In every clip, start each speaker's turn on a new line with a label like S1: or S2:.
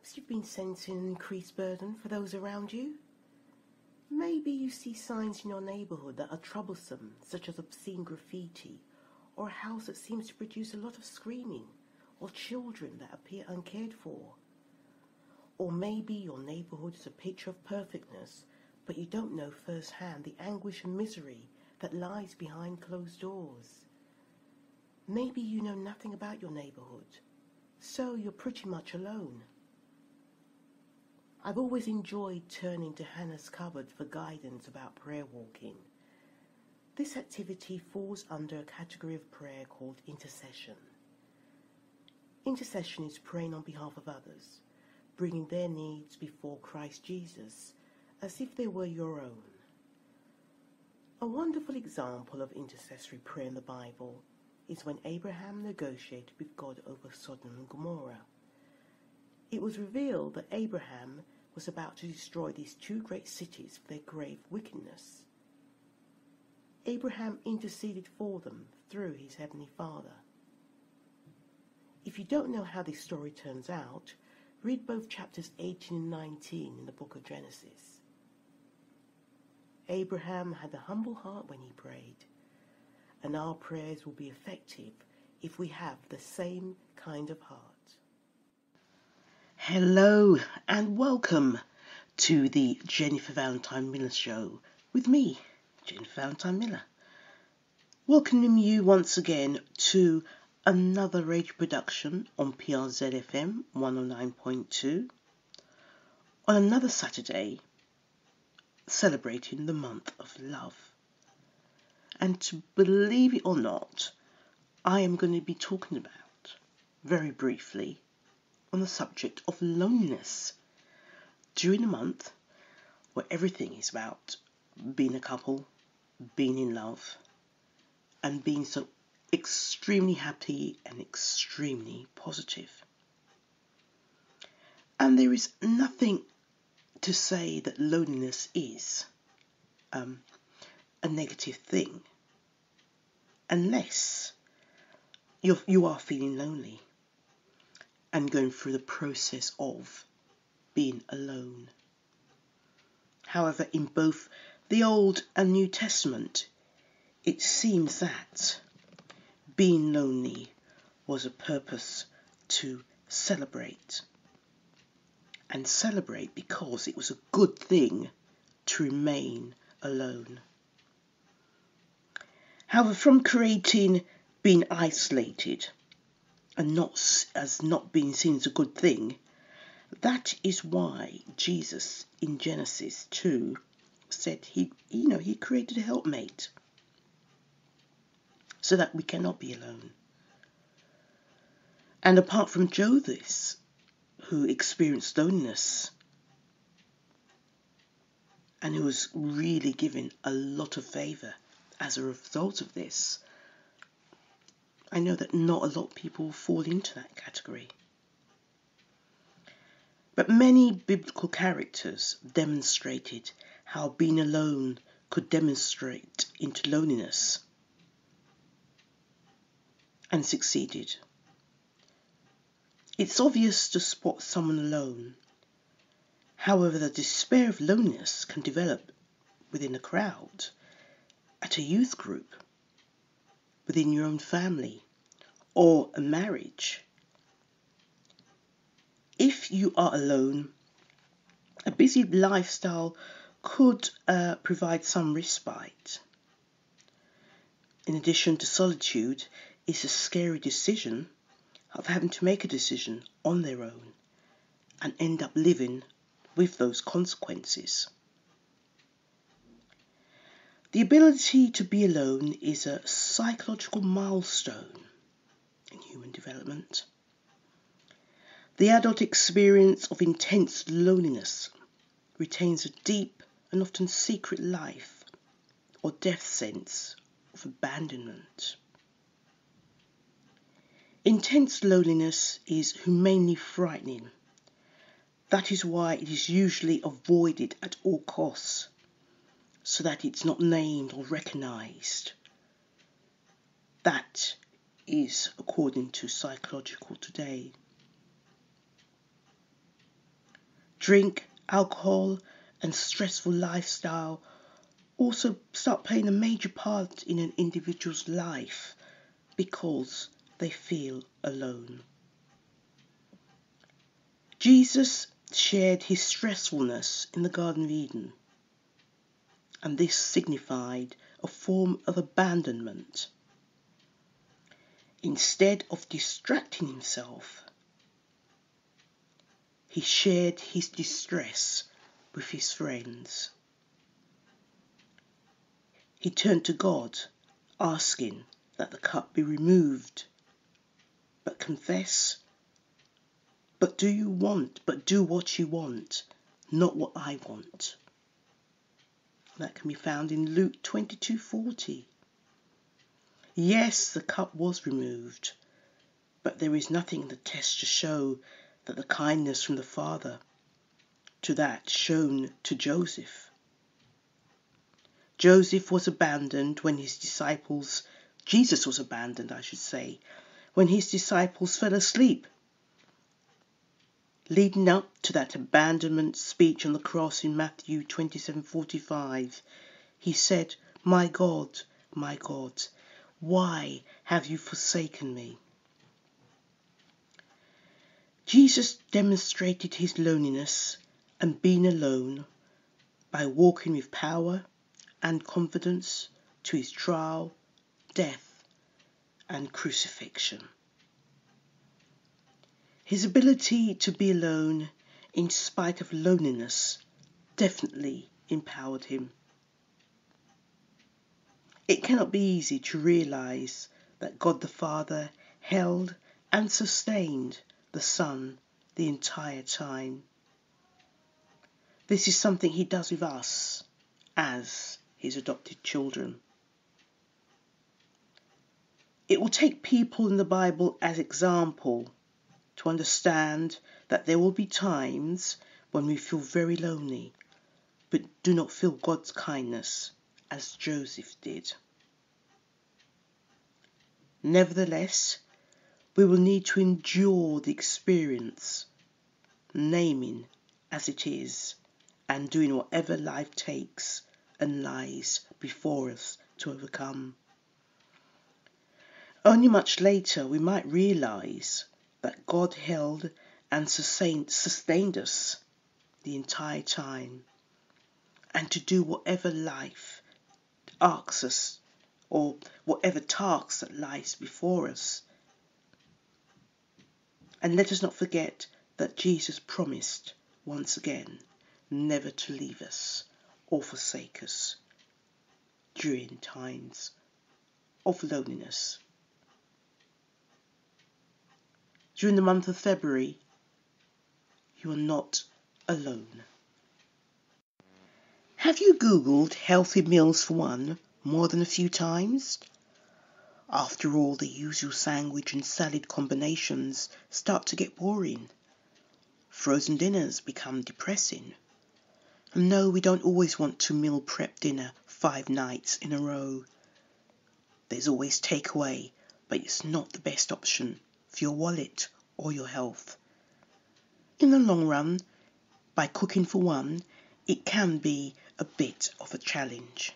S1: Perhaps you've been sensing an increased burden for those around you. Maybe you see signs in your neighbourhood that are troublesome, such as obscene graffiti, or a house that seems to produce a lot of screaming, or children that appear uncared for. Or maybe your neighbourhood is a picture of perfectness, but you don't know firsthand the anguish and misery that lies behind closed doors. Maybe you know nothing about your neighbourhood, so you're pretty much alone. I've always enjoyed turning to Hannah's cupboard for guidance about prayer walking. This activity falls under a category of prayer called intercession. Intercession is praying on behalf of others, bringing their needs before Christ Jesus as if they were your own. A wonderful example of intercessory prayer in the Bible is when Abraham negotiated with God over Sodom and Gomorrah. It was revealed that Abraham was about to destroy these two great cities for their grave wickedness. Abraham interceded for them through his heavenly Father. If you don't know how this story turns out, read both chapters 18 and 19 in the book of Genesis. Abraham had a humble heart when he prayed, and our prayers will be effective if we have the same kind of heart. Hello and welcome to the Jennifer Valentine Miller Show with me, Jennifer Valentine Miller. Welcoming you once again to another radio production on PRZ FM 109.2 on another Saturday celebrating the month of love. And to believe it or not, I am going to be talking about, very briefly, on the subject of loneliness during a month where everything is about being a couple, being in love, and being so extremely happy and extremely positive. And there is nothing to say that loneliness is a negative thing, unless you are feeling lonely and going through the process of being alone. However, in both the Old and New Testament, it seems that being lonely was a purpose to celebrate. And celebrate because it was a good thing to remain alone. However, from creating being isolated and not being seen as a good thing, that is why Jesus in Genesis 2 said he created a helpmate so that we cannot be alone. And apart from Joseph, who experienced loneliness and who was really given a lot of favour as a result of this, I know that not a lot of people fall into that category. But many biblical characters demonstrated how being alone could demonstrate into loneliness and succeeded. It's obvious to spot someone alone. However, the despair of loneliness can develop within a crowd, at a youth group, within your own family, or a marriage. If you are alone, a busy lifestyle could provide some respite. In addition to solitude, is a scary decision of having to make a decision on their own and end up living with those consequences. The ability to be alone is a psychological milestone in human development. The adult experience of intense loneliness retains a deep and often secret life or death sense of abandonment. Intense loneliness is humanely frightening. That is why it is usually avoided at all costs, so that it's not named or recognised. That is according to Psychological Today. Drink, alcohol, and stressful lifestyle also start playing a major part in an individual's life because they feel alone. Jesus shared his stressfulness in the Garden of Eden, and this signified a form of abandonment. Instead of distracting himself, he shared his distress with his friends. He turned to God, asking that the cup be removed, but confess, but do what you want, not what I want. That can be found in Luke 22:40. Yes, the cup was removed, but there is nothing in the text to show that the kindness from the Father to that shown to Joseph. Jesus was abandoned, when his disciples fell asleep. Leading up to that abandonment speech on the cross in Matthew 27:45, he said, my God, why have you forsaken me?" Jesus demonstrated his loneliness and being alone by walking with power and confidence to his trial, death, and crucifixion. His ability to be alone in spite of loneliness definitely empowered him. It cannot be easy to realize that God the Father held and sustained the Son the entire time. This is something he does with us as his adopted children. It will take people in the Bible as example to understand that there will be times when we feel very lonely, but do not feel God's kindness as Joseph did. Nevertheless, we will need to endure the experience, naming as it is, and doing whatever life takes and lies before us to overcome. Only much later we might realize that God held and sustained us the entire time, and to do whatever life asks us, or whatever tasks that lies before us. And let us not forget that Jesus promised once again never to leave us or forsake us during times of loneliness. During the month of February, you are not alone. Have you Googled healthy meals for one more than a few times? After all, the usual sandwich and salad combinations start to get boring. Frozen dinners become depressing. And no, we don't always want to meal prep dinner 5 nights in a row. There's always takeaway, but it's not the best option for your wallet or your health. In the long run, by cooking for one, it can be a bit of a challenge.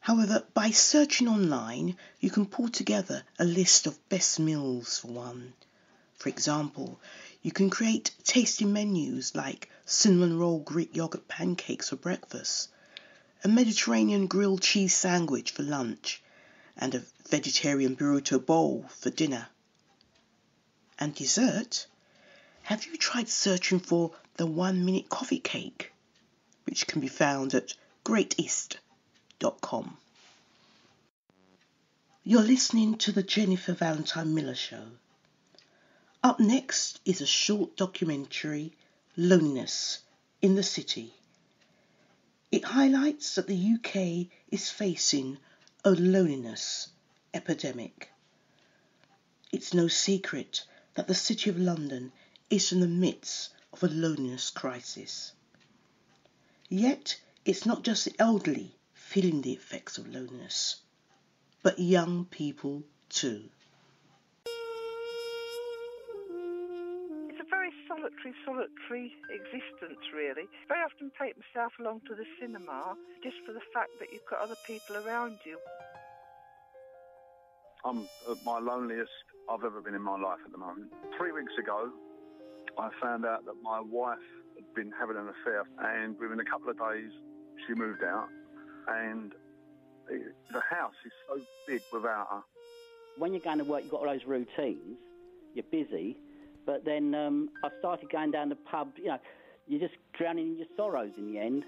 S1: However, by searching online, you can pull together a list of best meals for one. For example, you can create tasty menus like cinnamon roll Greek yogurt pancakes for breakfast, a Mediterranean grilled cheese sandwich for lunch, and a vegetarian burrito bowl for dinner. And dessert? Have you tried searching for the 1-minute coffee cake, which can be found at greateast.com? You're listening to the Jennifer Valentine Miller Show. Up next is a short documentary, Loneliness in the City. It highlights that the UK is facing a loneliness epidemic. It's no secret that the City of London is in the midst of a loneliness crisis. Yet, it's not just the elderly feeling the effects of loneliness, but young people too.
S2: It's a very very solitary existence, really. I very often take myself along to the cinema just for the fact that you've got other people around you.
S3: I'm at my loneliest I've ever been in my life at the moment. 3 weeks ago, I found out that my wife had been having an affair, and within a couple of days, she moved out, and the house is so big without her.
S4: When you're going to work, you've got all those routines, you're busy, but then I started going down the pub, you're just drowning in your sorrows in the end.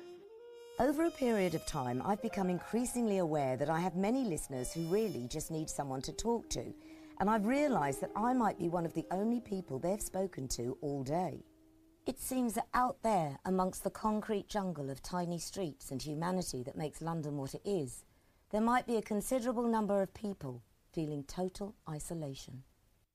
S5: Over a period of time, I've become increasingly aware that I have many listeners who really just need someone to talk to, and I've realised that I might be one of the only people they've spoken to all day. It seems that out there, amongst the concrete jungle of tiny streets and humanity that makes London what it is, there might be a considerable number of people feeling total isolation.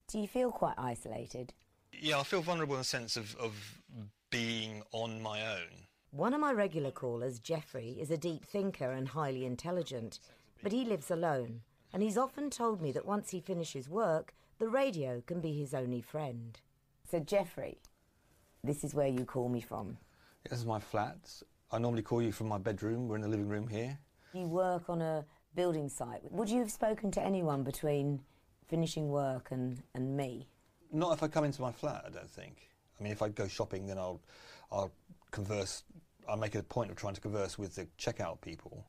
S5: Do you feel quite isolated?
S6: Yeah, I feel vulnerable in the sense of being on my own.
S5: One of my regular callers, Jeffrey, is a deep thinker and highly intelligent, but he lives alone, and he's often told me that once he finishes work, the radio can be his only friend. So, Jeffrey, this is where you call me from.
S6: This is my flat. I normally call you from my bedroom. We're in the living room here.
S5: You work on a building site. Would you have spoken to anyone between finishing work and me?
S6: Not if I come into my flat, I don't think. I mean, if I go shopping, then I'll converse. I'll make it a point of trying to converse with the checkout people.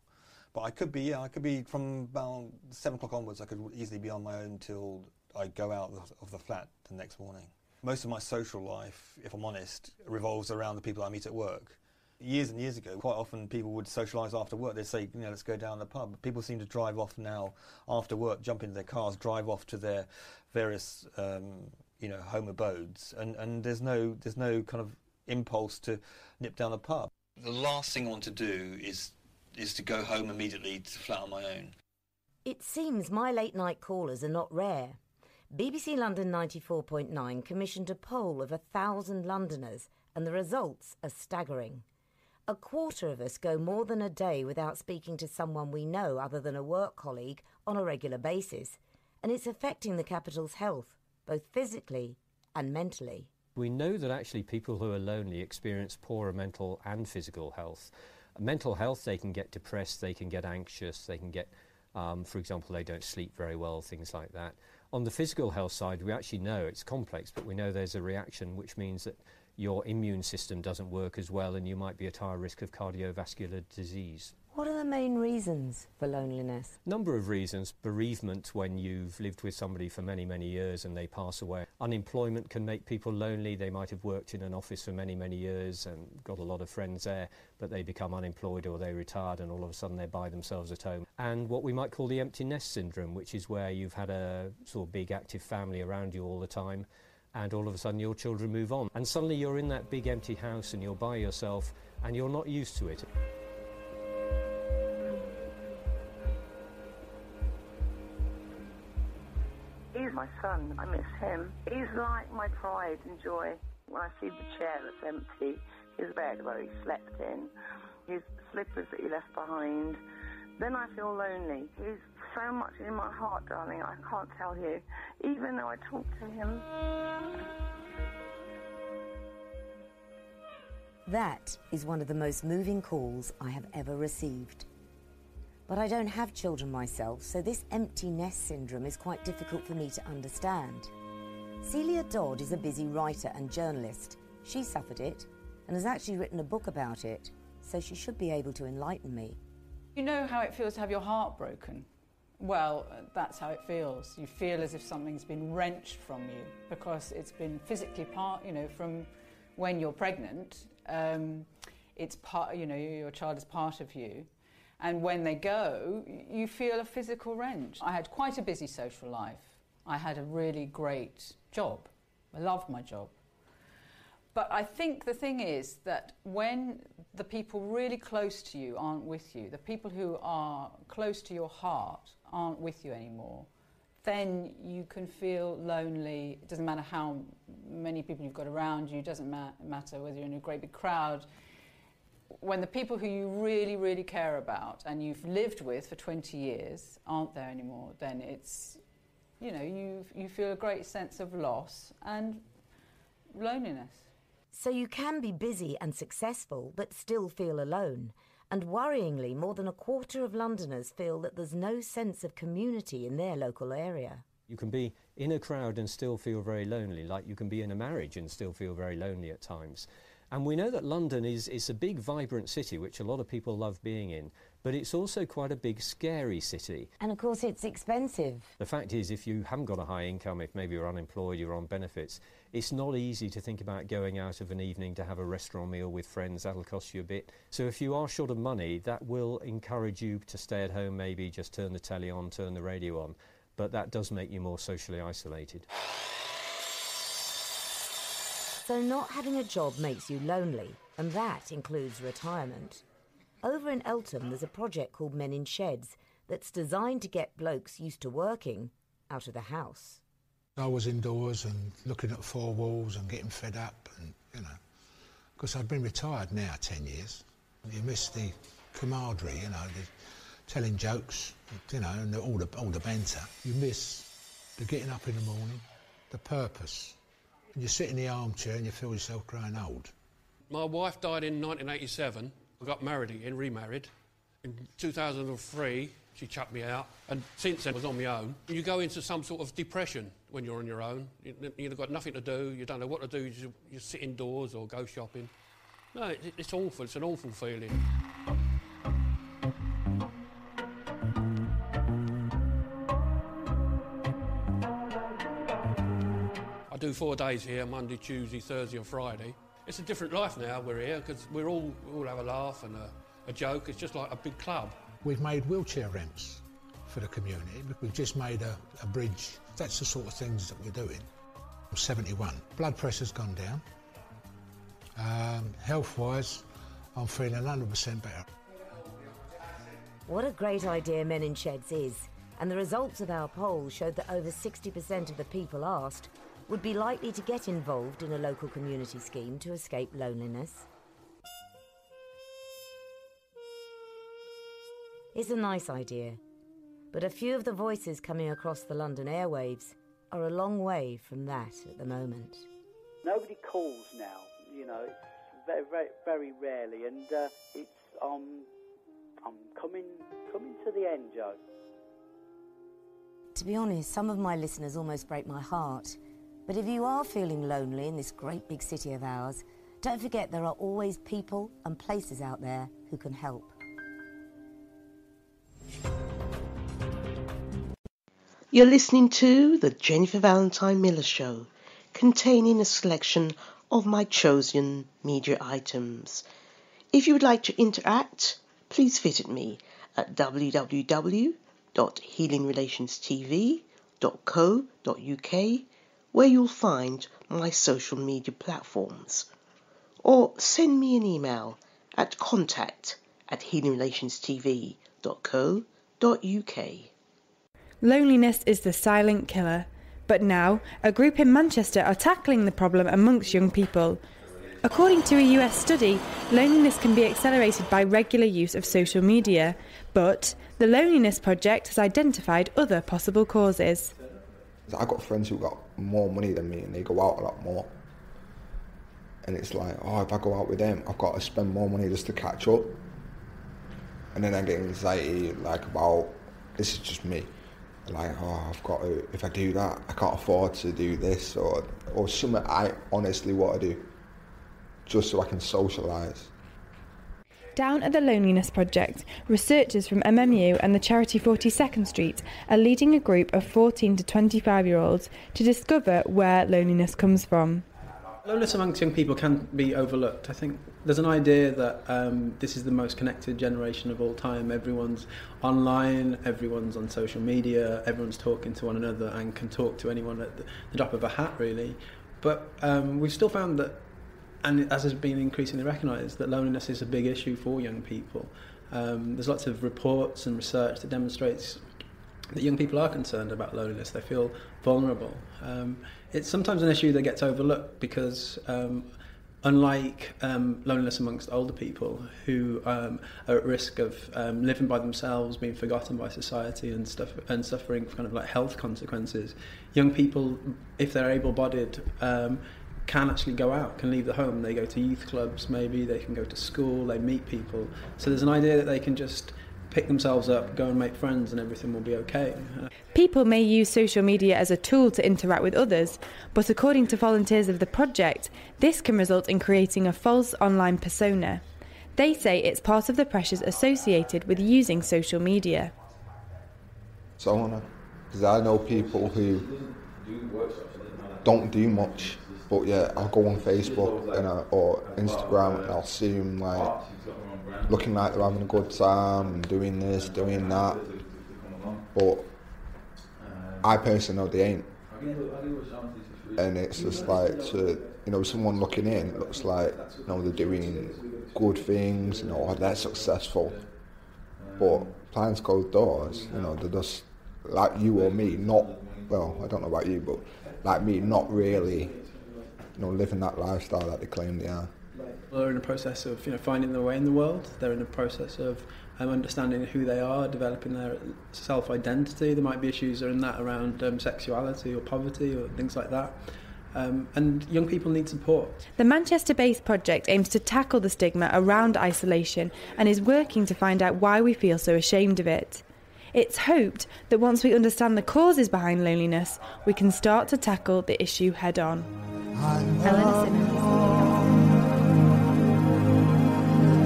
S6: But I could be from about 7 o'clock onwards. I could easily be on my own till I go out of the flat the next morning. Most of my social life, if I'm honest, revolves around the people I meet at work. Years and years ago, quite often people would socialise after work. They'd say, let's go down the pub. People seem to drive off now after work, jump into their cars, drive off to their various, home abodes, and there's no kind of impulse to nip down the pub. The last thing I want to do is to go home immediately to flat on my own.
S5: It seems my late-night callers are not rare. BBC London 94.9 commissioned a poll of 1,000 Londoners, and the results are staggering. A quarter of us go more than a day without speaking to someone we know other than a work colleague on a regular basis, and it's affecting the capital's health, both physically and mentally.
S7: We know that actually people who are lonely experience poorer mental and physical health. Mental health, they can get depressed, they can get anxious, they can get, for example, they don't sleep very well, things like that. On the physical health side, we actually know it's complex, but we know there's a reaction which means that your immune system doesn't work as well and you might be at higher risk of cardiovascular disease.
S5: What are the main reasons for loneliness?
S7: Number of reasons. Bereavement, when you've lived with somebody for many, many years and they pass away. Unemployment can make people lonely. They might have worked in an office for many, many years and got a lot of friends there, but they become unemployed or they retired and all of a sudden they're by themselves at home. And what we might call the empty nest syndrome, which is where you've had a sort of big active family around you all the time, and all of a sudden your children move on. And suddenly you're in that big empty house and you're by yourself and you're not used to it.
S2: He's my son. I miss him. He's like my pride and joy. When I see the chair that's empty, his bed where he slept in, his slippers that he left behind, then I feel lonely. He's so much in my heart, darling, I can't tell you, even though I talk to him.
S5: That is one of the most moving calls I have ever received. But I don't have children myself, so this empty nest syndrome is quite difficult for me to understand. Celia Dodd is a busy writer and journalist. She suffered it and has actually written a book about it, so she should be able to enlighten me.
S8: You know how it feels to have your heart broken? Well, that's how it feels. You feel as if something's been wrenched from you because it's been physically from when you're pregnant, it's part, your child is part of you. And when they go, you feel a physical wrench. I had quite a busy social life. I had a really great job. I loved my job. But I think the thing is that when the people really close to you aren't with you, the people who are close to your heart aren't with you anymore, then you can feel lonely. It doesn't matter how many people you've got around you, it doesn't matter whether you're in a great big crowd. When the people who you really, really care about and you've lived with for 20 years aren't there anymore, then it's, you feel a great sense of loss. And loneliness.
S5: So you can be busy and successful, but still feel alone. And worryingly, more than a quarter of Londoners feel that there's no sense of community in their local area.
S7: You can be in a crowd and still feel very lonely, like you can be in a marriage and still feel very lonely at times. And we know that London is a big, vibrant city, which a lot of people love being in, but it's also quite a big, scary city.
S5: And of course, it's expensive.
S7: The fact is, if you haven't got a high income, if maybe you're unemployed, you're on benefits, it's not easy to think about going out of an evening to have a restaurant meal with friends. That'll cost you a bit. So if you are short of money, that will encourage you to stay at home, maybe just turn the telly on, turn the radio on. But that does make you more socially isolated.
S5: So not having a job makes you lonely, and that includes retirement. Over in Eltham, there's a project called Men in Sheds that's designed to get blokes used to working out of the house.
S9: I was indoors and looking at four walls and getting fed up, and because I've been retired now 10 years. You miss the camaraderie, the telling jokes, and all the banter. You miss the getting up in the morning, the purpose. And you sit in the armchair and you feel yourself growing old.
S10: My wife died in 1987. I got married again, remarried. In 2003, she chucked me out, and since then I was on my own. You go into some sort of depression when you're on your own. You've got nothing to do, you don't know what to do, you sit indoors or go shopping. No, it's awful, it's an awful feeling. I do 4 days here, Monday, Tuesday, Thursday and Friday. It's a different life now, we're here, because we all have a laugh and a joke. It's just like a big club.
S9: We've made wheelchair ramps for the community. We've just made a bridge. That's the sort of things that we're doing. I'm 71. Blood pressure's gone down. Health-wise, I'm feeling 100% better.
S5: What a great idea Men in Sheds is. And the results of our poll showed that over 60% of the people asked would be likely to get involved in a local community scheme to escape loneliness. It's a nice idea, but a few of the voices coming across the London airwaves are a long way from that at the moment.
S4: Nobody calls now, it's very, very, very rarely, and it's I'm coming to the end, Joe.
S5: To be honest, some of my listeners almost break my heart. But if you are feeling lonely in this great big city of ours, don't forget there are always people and places out there who can help.
S1: You're listening to the Jennifer Valentine Miller Show, containing a selection of my chosen media items. If you would like to interact, please visit me at www.healingrelationstv.co.uk, where you'll find my social media platforms. Or send me an email at contact@healingrelationstv.co.uk.
S11: Loneliness is the silent killer, but now a group in Manchester are tackling the problem amongst young people. According to a US study, loneliness can be accelerated by regular use of social media, but the Loneliness Project has identified other possible causes.
S12: I've got friends who got more money than me and they go out a lot more. And it's like, if I go out with them, I've got to spend more money just to catch up. And then I get anxiety, about, this is just me. I've got to, if I do that, I can't afford to do this or something I honestly want to do, just so I can socialise.
S11: Down at the Loneliness Project, researchers from MMU and the charity 42nd Street are leading a group of 14 to 25-year-olds to discover where loneliness comes from.
S13: Loneliness amongst young people can be overlooked. I think there's an idea that this is the most connected generation of all time. Everyone's online, everyone's on social media, everyone's talking to one another and can talk to anyone at the drop of a hat, really. But we've still found that, and as has been increasingly recognised, that loneliness is a big issue for young people. There's lots of reports and research that demonstrates that young people are concerned about loneliness. They feel vulnerable. It's sometimes an issue that gets overlooked because unlike loneliness amongst older people who are at risk of living by themselves, being forgotten by society and suffering kind of like health consequences, young people, if they're able-bodied, can actually go out, can leave the home. They go to youth clubs, maybe they can go to school, they meet people. So there's an idea that they can just pick themselves up, go and make friends, and everything will be okay.
S11: People may use social media as a tool to interact with others, but according to volunteers of the project, this can result in creating a false online persona. They say it's part of the pressures associated with using social media.
S12: So, because I know people who don't do much, but yeah, I'll go on Facebook or Instagram and I'll see them like looking like they're having a good time and doing this, doing that. But I personally know they ain't. And it's just like, someone looking in, it looks like, they're doing good things, they're successful. But behind closed doors, they're just like you or me, I don't know about you, but like me, not really, living that lifestyle that they claim they are.
S13: They're in a process of, finding their way in the world. They're in a process of understanding who they are, developing their self-identity. There might be issues in that around sexuality or poverty or things like that. And young people need support.
S11: The Manchester-based project aims to tackle the stigma around isolation and is working to find out why we feel so ashamed of it. It's hoped that once we understand the causes behind loneliness, we can start to tackle the issue head-on. Eleanor Simmons.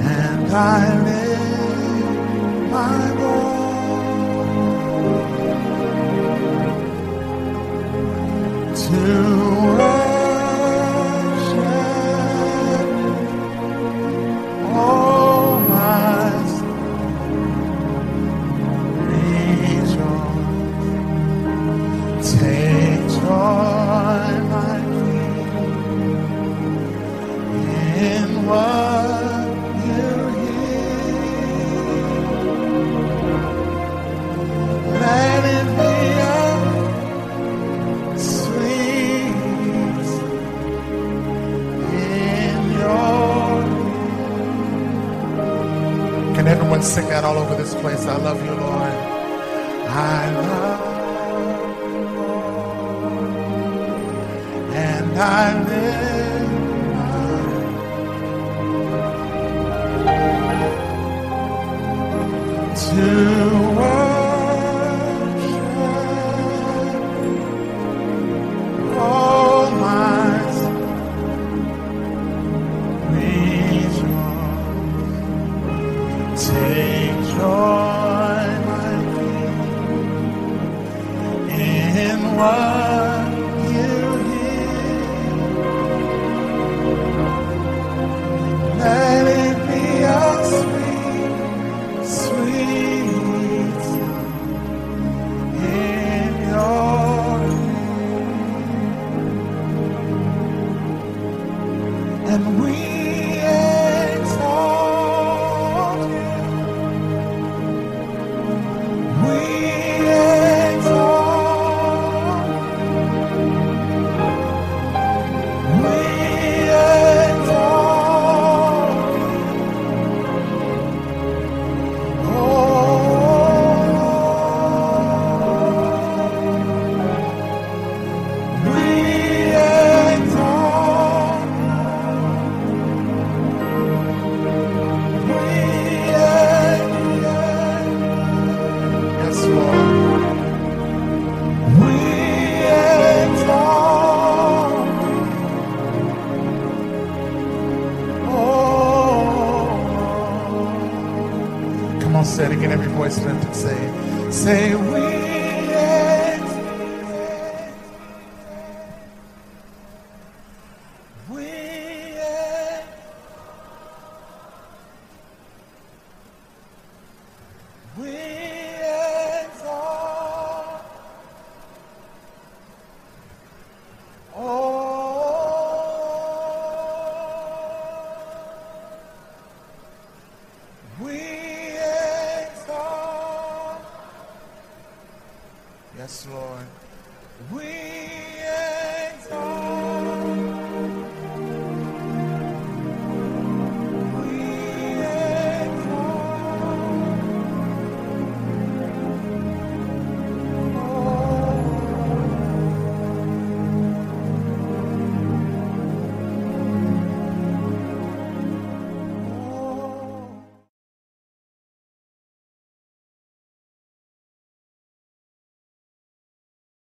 S14: And I live my role to worship, oh my rejoice, take joy, my King, in what let it be a sweet in your. Can everyone sing that all over this place? I love you, Lord. I love you, Lord. And I live to worship. Oh, my rejoice, take joy, my King, in what you hear. Let it be a sweet, sweet sound in your ear. And we exalt you. We exalt. We exalt you. Oh, we exalt. Yes, Lord. We exalt. Oh, come on, say it again. Every voice lifted. Say we.